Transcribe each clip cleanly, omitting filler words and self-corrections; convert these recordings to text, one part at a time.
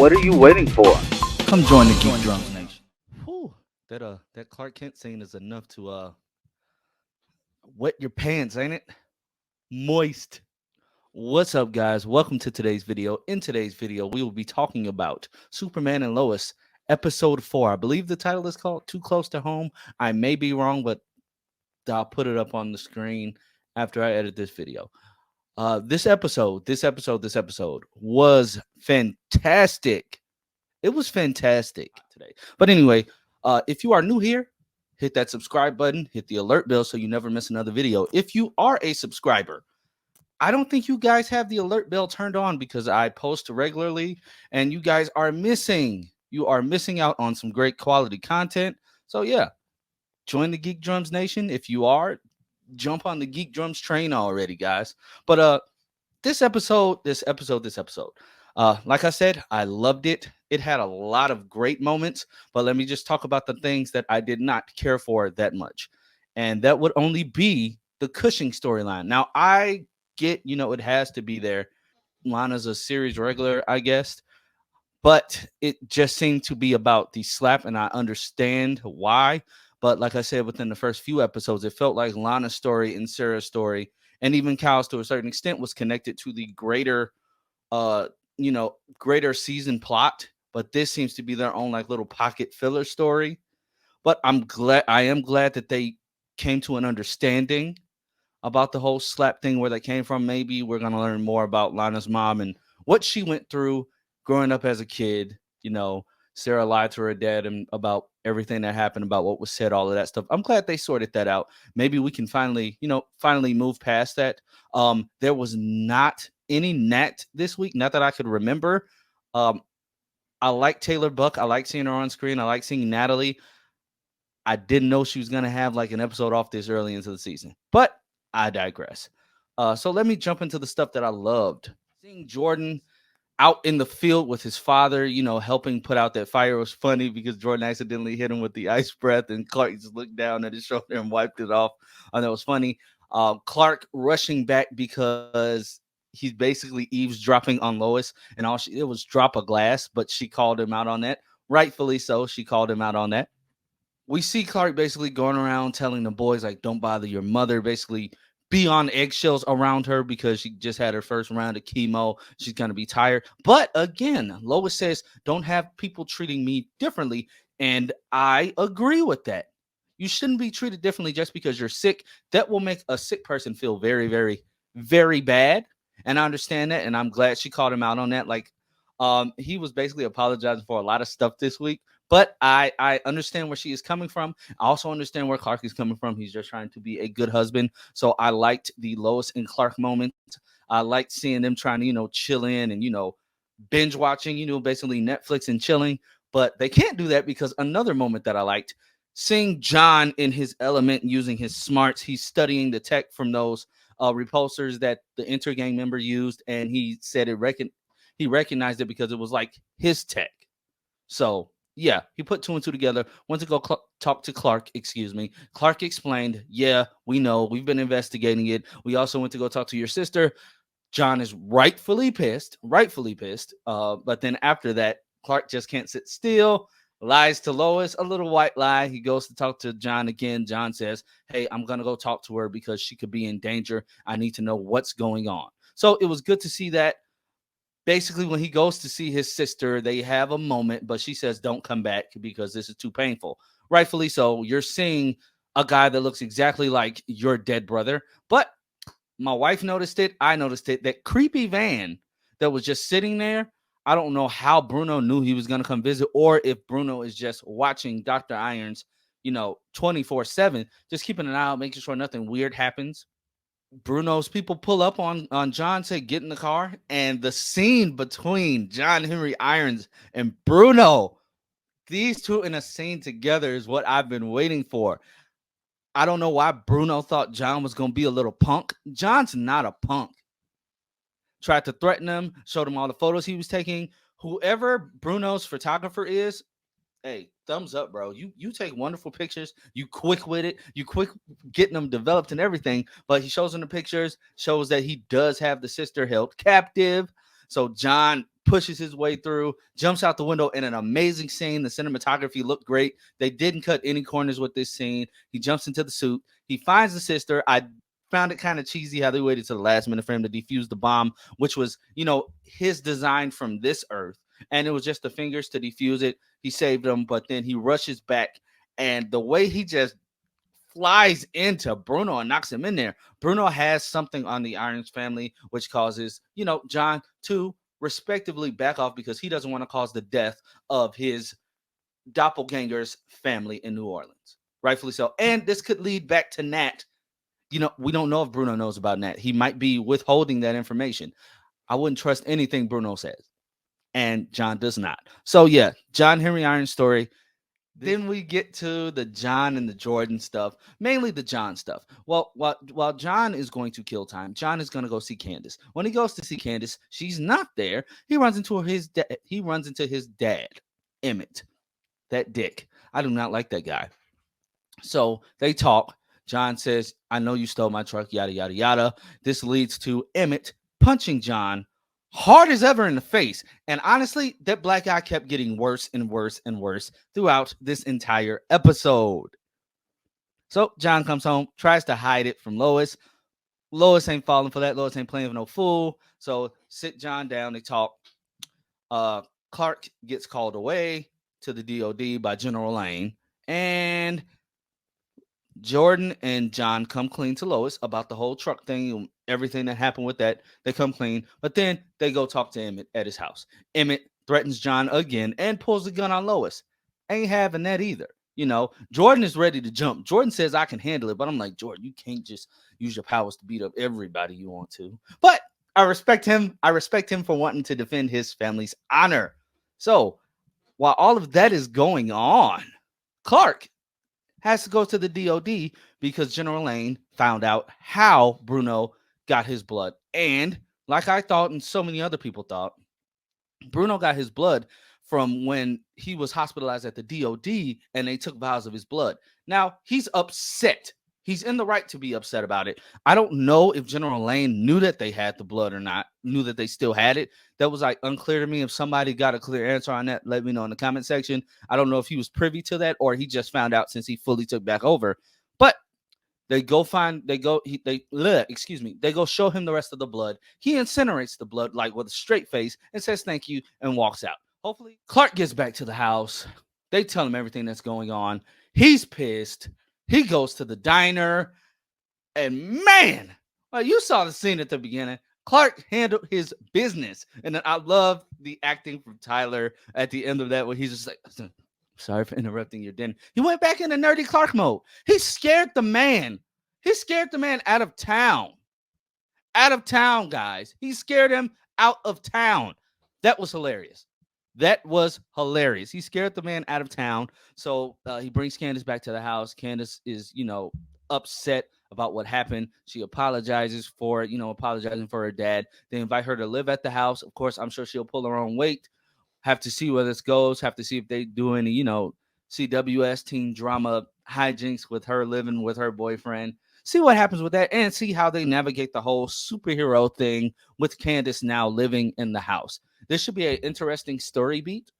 What are you waiting for? Come join the Geek Drums Nation. Whew, that Clark Kent scene is enough to wet your pants, ain't it? Moist. What's up, guys? Welcome to today's video. In today's video, we will be talking about Superman and Lois, episode 4. I believe the title is called Too Close to Home. I may be wrong, but I'll put it up on the screen after I edit this video. This episode was fantastic. It was fantastic today. But anyway, if you are new here, hit that subscribe button, hit the alert bell so you never miss another video. If you are a subscriber, I don't think you guys have the alert bell turned on because I post regularly and you guys are missing. You are missing out on some great quality content. So yeah, join the Geek Drums Nation. If you are, jump on the Geek Drums train already, guys. But this episode. Like I said, I loved it. It had a lot of great moments, but let me just talk about the things that I did not care for that much. And that would only be the Cushing storyline. Now, I get, it has to be there. Lana's a series regular, I guess, but it just seemed to be about the slap, and I understand why. But like I said, within the first few episodes, it felt like Lana's story and Sarah's story, and even Kyle's to a certain extent, was connected to the uh, greater season plot. But this seems to be their own like little pocket filler story. But I am glad that they came to an understanding about the whole slap thing, where that came from. Maybe we're gonna learn more about Lana's mom and what she went through growing up as a kid. Sarah lied to her dad and about everything that happened, about what was said, all of that stuff. I'm glad they sorted that out. Maybe we can finally move past that. There was not any Nat this week, not that I could remember. Um, I like Taylor Buck. I like seeing her on screen. I like seeing Natalie. I didn't know she was gonna have like an episode off this early into the season, but I digress. So let me jump into the stuff that I loved. Seeing Jordan out in the field with his father, helping put out that fire was funny because Jordan accidentally hit him with the ice breath, and Clark just looked down at his shoulder and wiped it off. And that was funny. Clark rushing back because he's basically eavesdropping on Lois, and all she did was drop a glass, but she called him out on that. Rightfully so, she called him out on that. We see Clark basically going around telling the boys, like, don't bother your mother, basically be on eggshells around her because she just had her first round of chemo. She's going to be tired. But again, Lois says, don't have people treating me differently. And I agree with that. You shouldn't be treated differently just because you're sick. That will make a sick person feel very, very, very bad. And I understand that. And I'm glad she called him out on that. Like, he was basically apologizing for a lot of stuff this week. But I understand where she is coming from. I also understand where Clark is coming from. He's just trying to be a good husband. So I liked the Lois and Clark moment. I liked seeing them trying to, chill in and, binge watching, basically Netflix and chilling. But they can't do that because another moment that I liked, seeing John in his element using his smarts. He's studying the tech from those repulsors that the Intergang member used. And he said he recognized it because it was like his tech. So yeah, he put two and two together. Went to go talk to Clark. Excuse me. Clark explained, yeah, we know. We've been investigating it. We also went to go talk to your sister. John is rightfully pissed. Rightfully pissed. But then after that, Clark just can't sit still. Lies to Lois, a little white lie. He goes to talk to John again. John says, hey, I'm going to go talk to her because she could be in danger. I need to know what's going on. So it was good to see that. Basically, when he goes to see his sister, they have a moment, but she says, don't come back because this is too painful. Rightfully so. You're seeing a guy that looks exactly like your dead brother. But my wife noticed it. I noticed it. That creepy van that was just sitting there. I don't know how Bruno knew he was going to come visit, or if Bruno is just watching Dr. Irons, 24/7, just keeping an eye out, making sure nothing weird happens. Bruno's people pull up on John, say, get in the car. And the scene between John Henry Irons and Bruno, these two in a scene together is what I've been waiting for. I don't know why Bruno thought John was going to be a little punk. John's not a punk. Tried to threaten him, showed him all the photos he was taking. Whoever Bruno's photographer is, hey, thumbs up, bro. You take wonderful pictures. You quick with it. You quick getting them developed and everything. But he shows in the pictures, shows that he does have the sister held captive. So John pushes his way through, jumps out the window in an amazing scene. The cinematography looked great. They didn't cut any corners with this scene. He jumps into the suit. He finds the sister. I found it kind of cheesy how they waited to the last minute for him to defuse the bomb, which was, his design from this earth. And it was just the fingers to defuse it. He saved them, but then he rushes back. And the way he just flies into Bruno and knocks him in there. Bruno has something on the Irons family, which causes, John to respectively back off because he doesn't want to cause the death of his doppelganger's family in New Orleans. Rightfully so. And this could lead back to Nat. We don't know if Bruno knows about Nat. He might be withholding that information. I wouldn't trust anything Bruno says. And John does not. So yeah, John Henry Irons story. Then we get to the John and the Jordan stuff, mainly the John stuff. Well, while John is going to kill time, John is going to go see Candace. When he goes to see Candace, she's not there. He runs into his dad, Emmett, that dick. I do not like that guy. So they talk. John says, "I know you stole my truck, yada, yada, yada." This leads to Emmett punching John hard as ever in the face. And honestly, that black guy kept getting worse and worse and worse throughout this entire episode. So John comes home, tries to hide it from Lois. Lois ain't falling for that. Lois ain't playing with no fool. So sit John down. They talk. Clark gets called away to the DOD by General Lane. And Jordan and John come clean to Lois about the whole truck thing and everything that happened with that. They come clean, but then they go talk to Emmett at his house. Emmett threatens John again and pulls the gun on Lois. Ain't having that either. Jordan is ready to jump. Jordan says, "I can handle it," but I'm like, Jordan, you can't just use your powers to beat up everybody you want to. But I respect him. I respect him for wanting to defend his family's honor. So while all of that is going on, Clark has to go to the DOD because General Lane found out how Bruno got his blood. And like I thought and so many other people thought, Bruno got his blood from when he was hospitalized at the DOD and they took vials of his blood. Now, he's upset. He's in the right to be upset about it. I don't know if General Lane knew that they had the blood or not, knew that they still had it. That was unclear to me. If somebody got a clear answer on that, let me know in the comment section. I don't know if he was privy to that or he just found out since he fully took back over. But they go show him the rest of the blood. He incinerates the blood with a straight face and says thank you and walks out. Hopefully Clark gets back to the house. They tell him everything that's going on. He's pissed. He goes to the diner, and man, you saw the scene at the beginning. Clark handled his business, and then I love the acting from Tyler at the end of that, where he's just like, "Sorry for interrupting your dinner." He went back into nerdy Clark mode. He scared the man. He scared the man out of town. Out of town, guys. He scared him out of town. That was hilarious. That was hilarious. He scared the man out of town. So he brings Candace back to the house. Candace is, upset about what happened. She apologizes for it, apologizing for her dad. They invite her to live at the house. Of course, I'm sure she'll pull her own weight. Have to see where this goes. Have to see if they do any, CWS teen drama hijinks with her living with her boyfriend. See what happens with that and see how they navigate the whole superhero thing with Candace now living in the house. This should be an interesting story beat.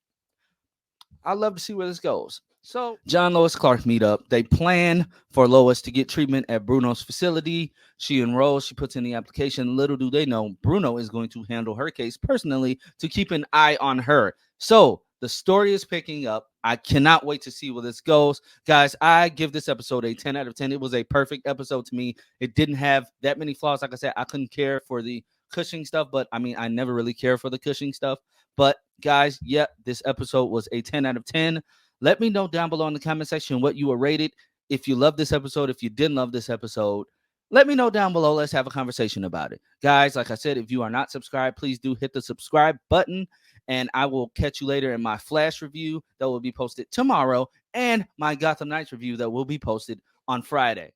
I'd love to see where this goes. So John, Lois, Clark meet up. They plan for Lois to get treatment at Bruno's facility. She enrolls. She puts in the application. Little do they know, Bruno is going to handle her case personally to keep an eye on her. So the story is picking up. I cannot wait to see where this goes. Guys, I give this episode a 10 out of 10. It was a perfect episode to me. It didn't have that many flaws. Like I said, I couldn't care for the Cushing stuff, but I never really care for the Cushing stuff. But guys, this episode was a 10 out of 10. Let me know down below in the comment section what you were rated. If you love this episode, if you didn't love this episode, let me know down below. Let's have a conversation about it. Guys, like I said, if you are not subscribed, please do hit the subscribe button. And I will catch you later in my Flash review that will be posted tomorrow and my Gotham Knights review that will be posted on Friday.